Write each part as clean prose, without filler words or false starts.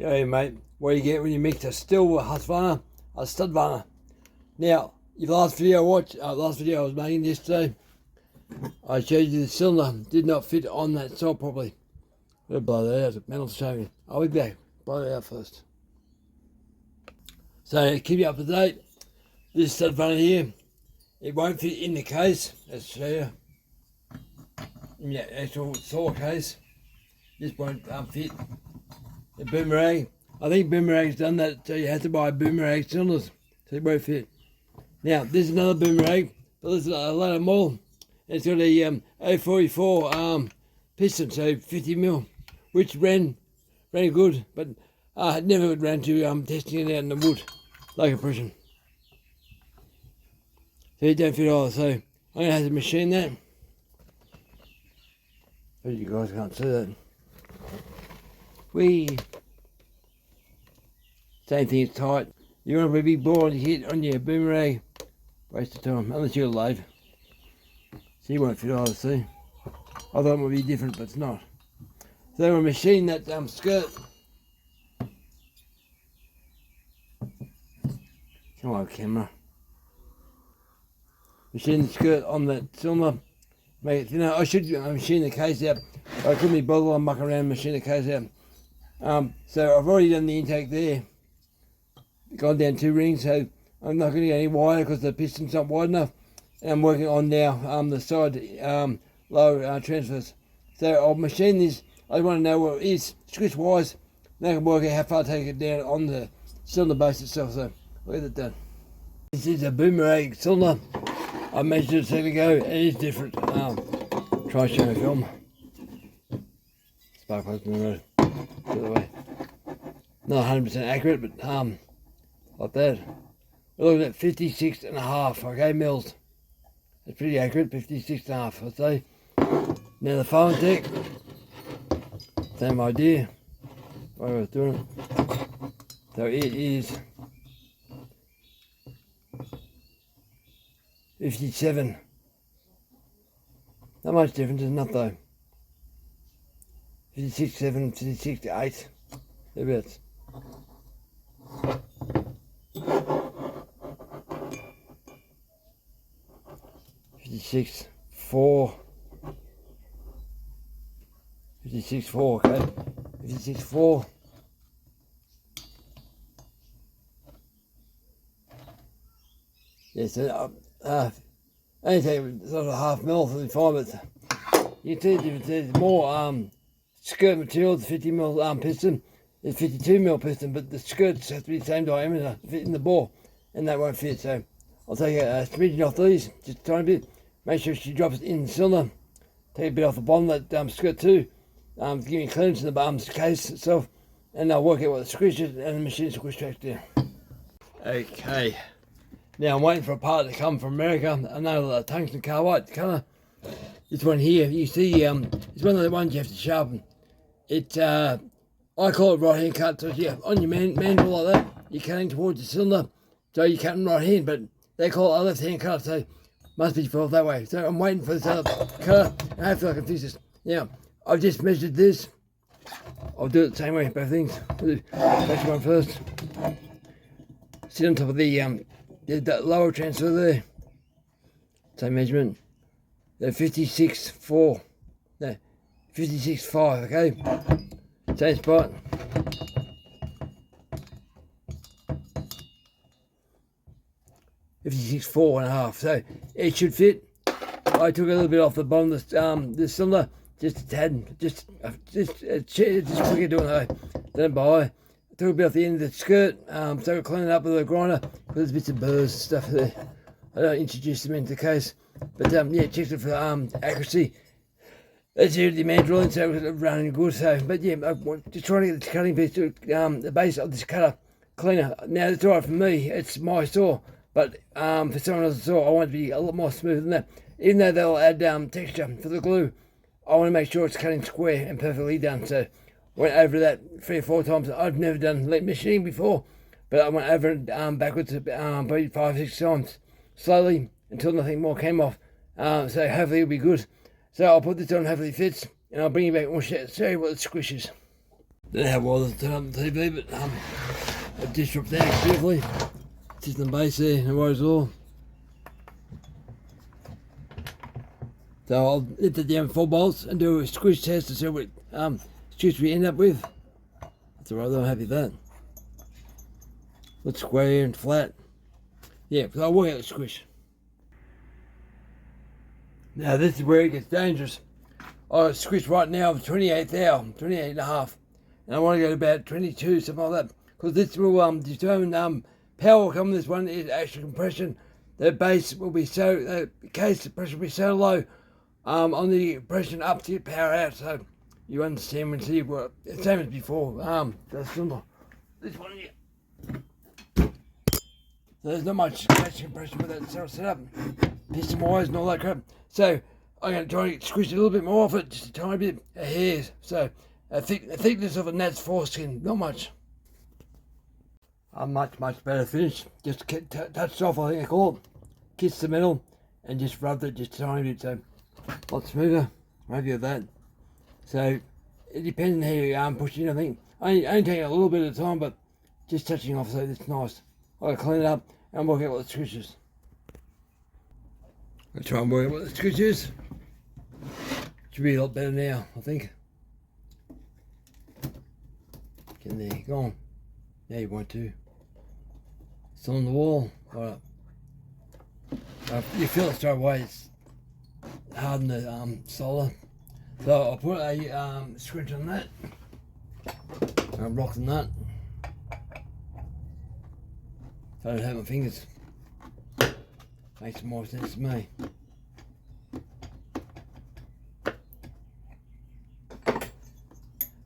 Yeah, mate, what you get when you mix a stusqvarna, a stusqvarna. Now, your last video I was making yesterday, I showed you the cylinder did not fit on that side properly. I'm gonna blow that out, the metal's showing. I'll be back, blow it out first. So, keep you up to date. This stusqvarna here, it won't fit in the case, let's show you. In the actual saw case, this won't fit. The boomerang, I think boomerang's done that, so you have to buy boomerang cylinders, so it won't fit. Now, this is another boomerang, but this is a lot more. It's got a 044 piston, so 50mm, which ran good, but never ran to testing it out in the wood, low compression. So it don't fit either, so I'm going to have to machine that. But you guys can't see that. Same thing, it's tight. You want to put a big ball and hit on your boomerang, waste of time, unless you're load. So you won't fit either, see? I thought it would be different, but it's not. So we'll machine that skirt. Come on, camera. Machine the skirt on that cylinder. Make it thinner. I should machine the case out. I couldn't be bothered on mucking around and machine the case out. So I've already done the intake there. Gone down 2 rings, so I'm not going to get any wider because the piston's not wide enough. And I'm working on now the side low transfers. So I'll machine this. I want to know what it is, switch wise, then I can work out how far to take it down on the cylinder base itself. So I'll get it done. This is a boomerang cylinder. I measured it a second ago. It is different. Try showing film. Spark plugs in the road. The other way. Not 100% accurate, but like that. We're looking at 56.5, okay, mils. That's pretty accurate, 56.5, I'd say. Now the phone deck, same idea. What I was doing. So it is 57. Not much difference, there's not though. 56.7, 56.8. Thereabouts. 56.4. 56.4, okay. 56.4. Yes, only take sort of half mil for the fibre, but you can see the difference. There's more skirt material, the 50mm piston. It's 52mm piston, but the skirts have to be the same diameter to fit in the bore, and that won't fit. So I'll take a smidgen off these, just a tiny bit. Make sure she drops it in the cylinder. Take a bit off the bottom of that skirt too. Give me clearance in the case itself, and I'll work out what the squish is, and the machine squish tracks down. Okay. Now I'm waiting for a part to come from America. Another tungsten carbide colour. This one here, you see, it's one of the ones you have to sharpen. It, I call it right hand cut. So yeah, on your mandible like that, you're cutting towards the cylinder, so you're cutting right hand. But they call it a left hand cut, so must be felt that way. So I'm waiting for this other colour, and hopefully I can fix this. Now I've just measured this. I'll do it the same way, both things. First one first. Sit on top of the lower transfer there. Same measurement. They're 56.4. No, 56.5, okay? Same spot. $56.4.5. So it should fit. I took a little bit off the bottom of the cylinder, just a tad, just quicker doing that. Don't buy. I took a bit off the end of the skirt, so I cleaned it up with a grinder, because there's bits of burrs and stuff there. I don't introduce them into the case, but yeah, checked it for accuracy. That's here the man drilling, so it was running good. So, but yeah, I'm just trying to get the cutting piece to the base of this cutter cleaner. Now it's alright for me, it's my saw, but for someone else's saw, I want it to be a lot more smooth than that. Even though they'll add texture for the glue, I want to make sure it's cutting square and perfectly done. So went over that 3 or 4 times. I've never done lead machining before, but I went over it backwards probably 5 or 6 times slowly until nothing more came off. So hopefully it'll be good. So I'll put this on, hopefully it fits, and I'll bring you back and we'll show you what the squish is. Don't know how well it's turned up the TV, but it just dropped down beautifully. Just in the base there, no worries at all. So I'll lift it down 4 bolts and do a squish test to see what squish we end up with. That's alright, I'm happy with that. Looks square and flat. Yeah, because I'll work out the squish. Now this is where it gets dangerous. I squish right now of 28 thou, 28 and a half. And I want to go to about 22, something like that. Because this will determine power will come. This one is actual compression. The base will be so, the case pressure will be so low on the compression up to get power out. So you understand when you see what, the same as before. That's similar. This one here. So there's not much case compression with that set up. Piston wires and all that crap. So I'm going to try and squish a little bit more off it, just a tiny bit, a hair. So a thickness of a gnat's foreskin, not much. A much better finish. Just touched off, I think I call it. Kiss the metal and just rubbed it just a tiny bit. So a lot smoother. Maybe of that. So it depends on how you push it. I think I only take a little bit at a time, but just touching off, so it's nice. I'll clean it up and work out what the squish is. I'll try and work out what the squish is. Should be a lot better now, I think. Get in there, go on. Now you want to. It's on the wall. Alright. You feel it straight away, it's hardened the solder. So I'll put a scrunch on that. I'm rocking that. If I don't have my fingers, makes more sense to me.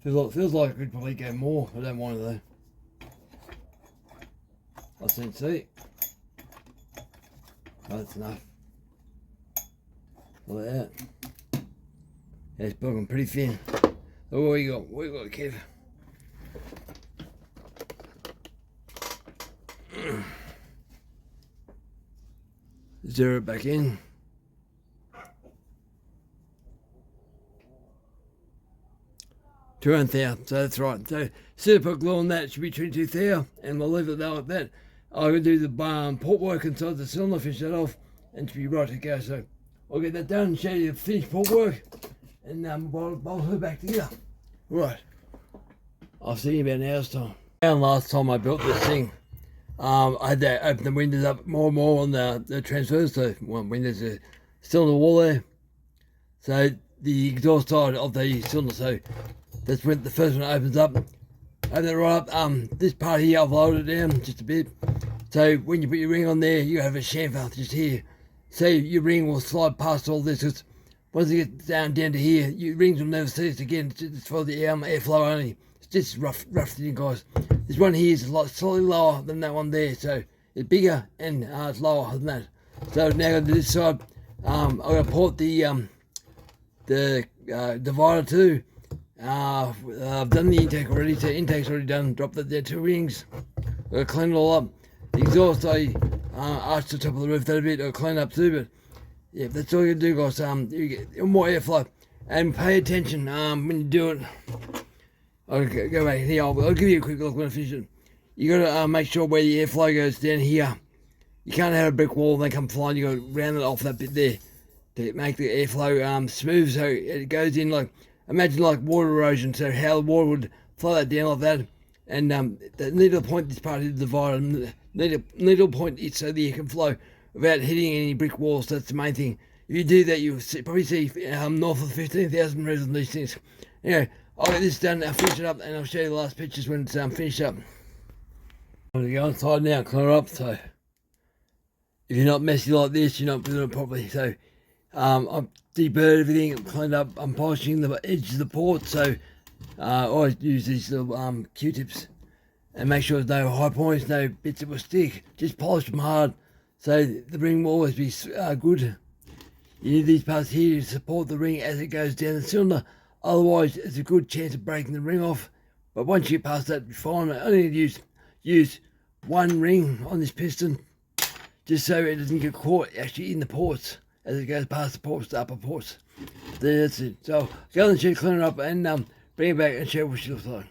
Feels like I could probably go more. I don't want it though. I'll see. Oh, that's enough. Like that. Yeah, it's looking pretty thin. So what we got, Kev? Zero it back in. $200 thou, so that's right. So instead of put glue on that, it should be 22 thou, and we'll leave it there like that. I'm going to do the port work inside the cylinder, finish that off, and to be right to go. So I'll get that done and show you the finished port work, and bolt her back together. Right, I'll see you in about an hour's time. And last time I built this thing, I had to open the windows up more and more on the transfers, so one windows are still on the wall there. So the exhaust side of the cylinder, so that's when the first one opens up. Open it right up. This part here I've lowered it down just a bit. So when you put your ring on there, you have a chamfer just here. So your ring will slide past all this, because once it gets down to here, your rings will never see this again. It's just for the airflow only. It's just rough thing, guys. This one here is slightly lower than that one there, so it's bigger and it's lower than that. So now going to this side, I'm going to port the divider too. I've done the intake already, so intake's already done. Dropped that there 2 rings. I'm going to clean it all up. The exhaust, I arched the top of the roof that a bit. I'll clean up too, but yeah, that's all you do, guys. You get more airflow, and pay attention when you do it. I'll go back here. I'll give you a quick look when I finish it. You got to make sure where the airflow goes down here. You can't have a brick wall and they come flying. You got to round it off that bit there to make the airflow smooth, so it goes in like, imagine like water erosion. So how the water would flow that down like that, and the needle point this part of the divider. Needle point it so the air can flow without hitting any brick walls. That's the main thing. If you do that, you'll probably see north of 15,000 resin on these things. Anyway, I'll get this done, I'll finish it up, and I'll show you the last pictures when it's finished up. I'm going to go inside now and clean it up. So if you're not messy like this, you're not doing it properly. So I've deburred everything, I'm cleaned up, I'm polishing the edge of the port. So I always use these little Q-tips and make sure there's no high points, no bits that will stick. Just polish them hard so the ring will always be good. You need these parts here to support the ring as it goes down the cylinder. Otherwise, it's a good chance of breaking the ring off. But once you pass that, fine. I only use 1 ring on this piston, just so it doesn't get caught actually in the ports as it goes past the ports, the upper ports. That's it. So go and clean it up and bring it back and show what she looks like.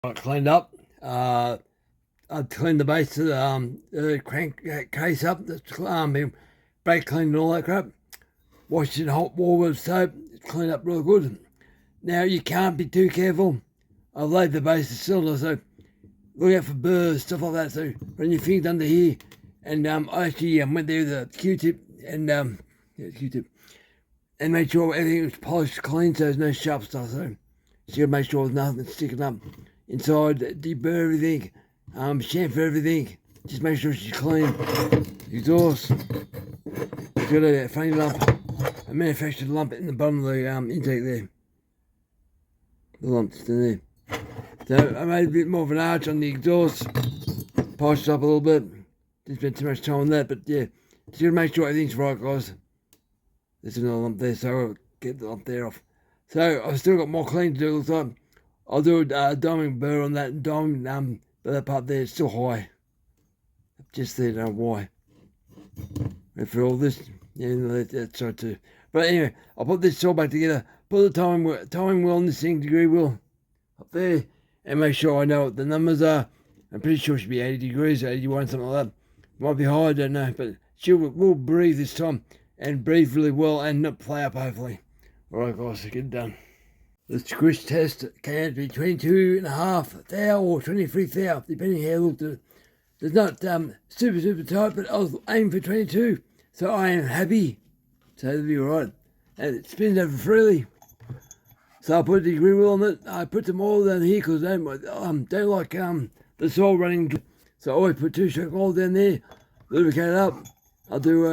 I cleaned up. I cleaned the base of the crank case up. That's been brake cleaned and all that crap. Washed it in hot water with soap. It's cleaned up real good. Now you can't be too careful. I laid the base of the cylinder, so look out for burrs, stuff like that. So run your fingers under here, and I actually went there with a Q-tip and Q-tip, and made sure everything was polished clean, so there's no sharp stuff. So you gotta make sure there's nothing sticking up inside. Deburr everything, shampoo everything. Just make sure she's clean. Exhaust. It's got a funny lump, a manufactured lump in the bottom of the intake there. The lump's in there. So I made a bit more of an arch on the exhaust, polished up a little bit. Didn't spend too much time on that, but yeah, just gotta make sure everything's right, guys. There's another lump there, so I'll get the lump there off. So I've still got more clean to do, looks like. I'll do a diamond burr on that diamond, but that part there is still high. Just there, don't know why. And for all this, yeah, that's right too. But anyway, I'll put this all back together, put the timing wheel on this thing, degree wheel, up there, and make sure I know what the numbers are. I'm pretty sure it should be 80 degrees, 81, something like that. Might be high, I don't know, but she will breathe this time, and breathe really well, and not play up, hopefully. Alright guys, get it done. The squish test can be 22.5 thou or 23 thou, depending how you looked at it. It's not super tight, but I was aiming for 22, so I am happy. So it'll be alright. And it spins over freely. So I put the degree wheel on it. I put them all down here because I don't like the soil running. So I always put 2-stroke oil down there, lubricate it up. I'll do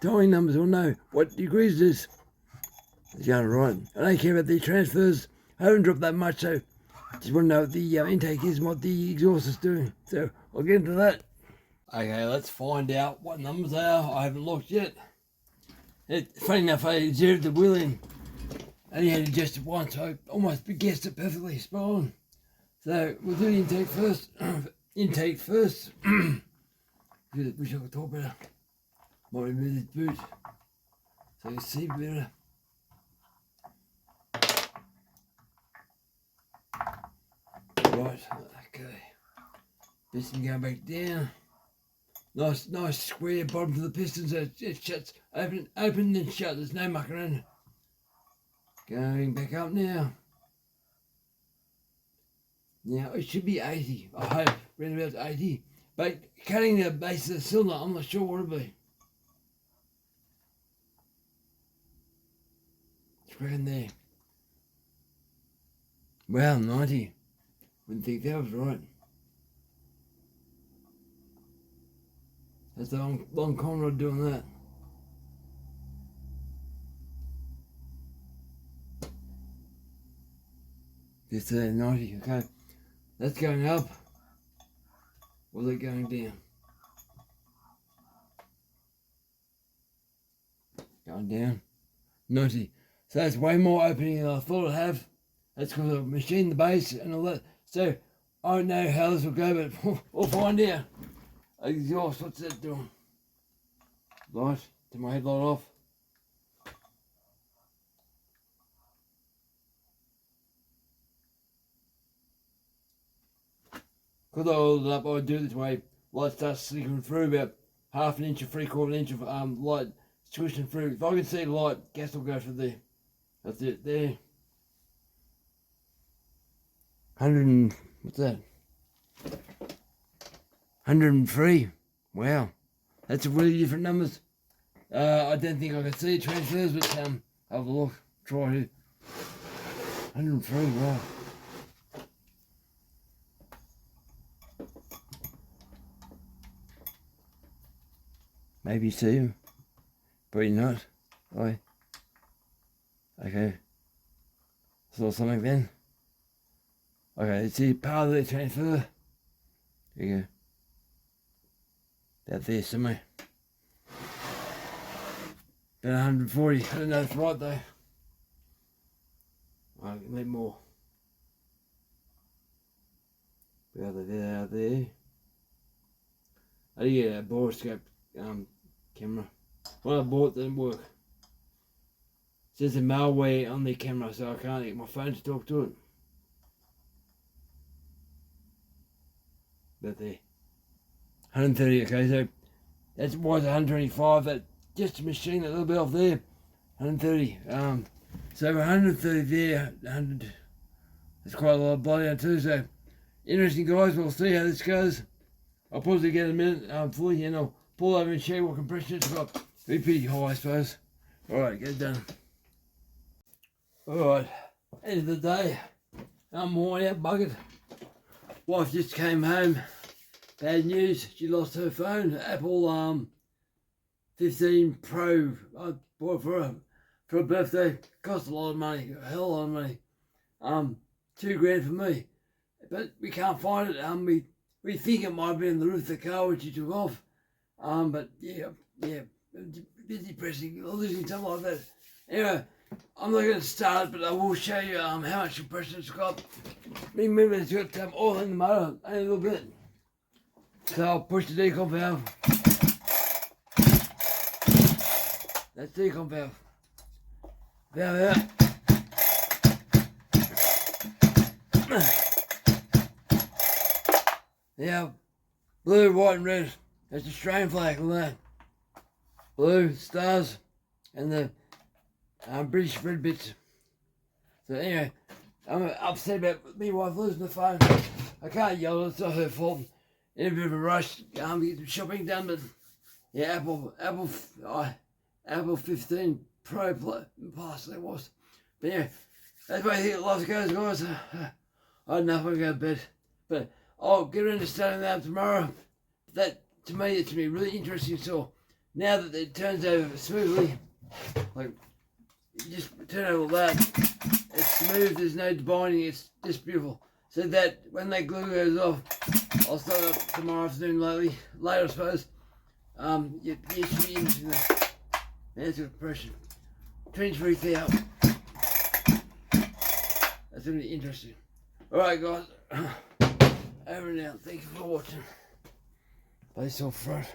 timing numbers, or know what degrees it is. It's going right. I don't care about the transfers. I haven't dropped that much, so just want to know what the intake is and what the exhaust is doing. So I'll get into that. Okay, let's find out what numbers they are. I haven't looked yet. Funny enough, I zeroed the wheel in. I only had to adjust it once, so I almost guessed it perfectly spot on. So we'll do the intake first. Intake first. Wish I could talk better. Might remove this boot so you see better. Right, okay. Piston going back down. Nice square bottom to the piston, so it shuts, open and shut. There's no mucking around. Going back up now. Now it should be 80, I hope, around about 80. But cutting the base of the cylinder, I'm not sure what it'll be. It's right in there. Wow, 90. Wouldn't think that was right. That's a long con rod doing that. Just 90, okay. That's going up. Or is it going down? Going down. 90. So that's way more opening than I thought I'd have. That's because I've machined the base and all that. So I don't know how this will go, but we'll find out. Exhaust, what's that doing? Light, turn my headlight off. Because I oiled it up, I do it this way. Light starts slickering through, about half an inch or 3/4 inch of light squishing through. If I can see light, gas will go through there. That's it, there. 100 and, what's that? 103. Wow. That's really different numbers. I don't think I can see transfers, but have a look. Try here. 103, wow. Maybe you see him. Probably not. Oh. Okay. Saw something then. Okay, see part of the transfer. There you go. Out there somewhere. About 140. I don't know if it's right though. I need more. Out there. I did get a boroscope camera. What I bought didn't work. It says a malware on the camera, so I can't get my phone to talk to it. about there. 130, okay, so that was 125, that just a machine, a little bit off there, 130. So 130 there, 100, that's quite a lot of blood out too, so interesting guys, we'll see how this goes. I'll probably get a minute fully and I'll pull over and show you what compression it's got. Be pretty high, I suppose. Alright, get it done. Alright, end of the day. I'm worn out, buggered. Wife just came home. Bad news, she lost her phone. Apple 15 Pro. I bought it for a birthday. Cost a lot of money, a hell of a lot of money. $2 grand for me. But we can't find it. We think it might be in the roof of the car when she took off. But yeah, bit depressing, losing something like that. Anyway, I'm not going to start it, but I will show you how much compression it's got. Remember, it's got oil in the motor, only a little bit. So I'll push the decomp valve. That's decomp valve. Valve out. Now, blue, white and red, that's the strain flag on that. Blue, stars, and the British red bits. So anyway, I'm upset about me wife losing the phone. I can't yell, it's not her fault. In a bit of a rush, get some shopping done, but yeah, Apple 15 Pro Plus that was. But anyway, that's the way life goes, guys. I don't know if I'm going to go to bed, but I'll get around to starting that tomorrow. That, to me, it's going to be really interesting. So now that it turns over smoothly, like, you just turn over that, it's smooth, there's no binding, it's just beautiful. So that when that glue goes off, I'll start up tomorrow afternoon later I suppose. Yeah, it should be interesting. There's the compression. 23,000. That's going to be interesting. Alright guys, over and out. Thank you for watching. Bye, so front.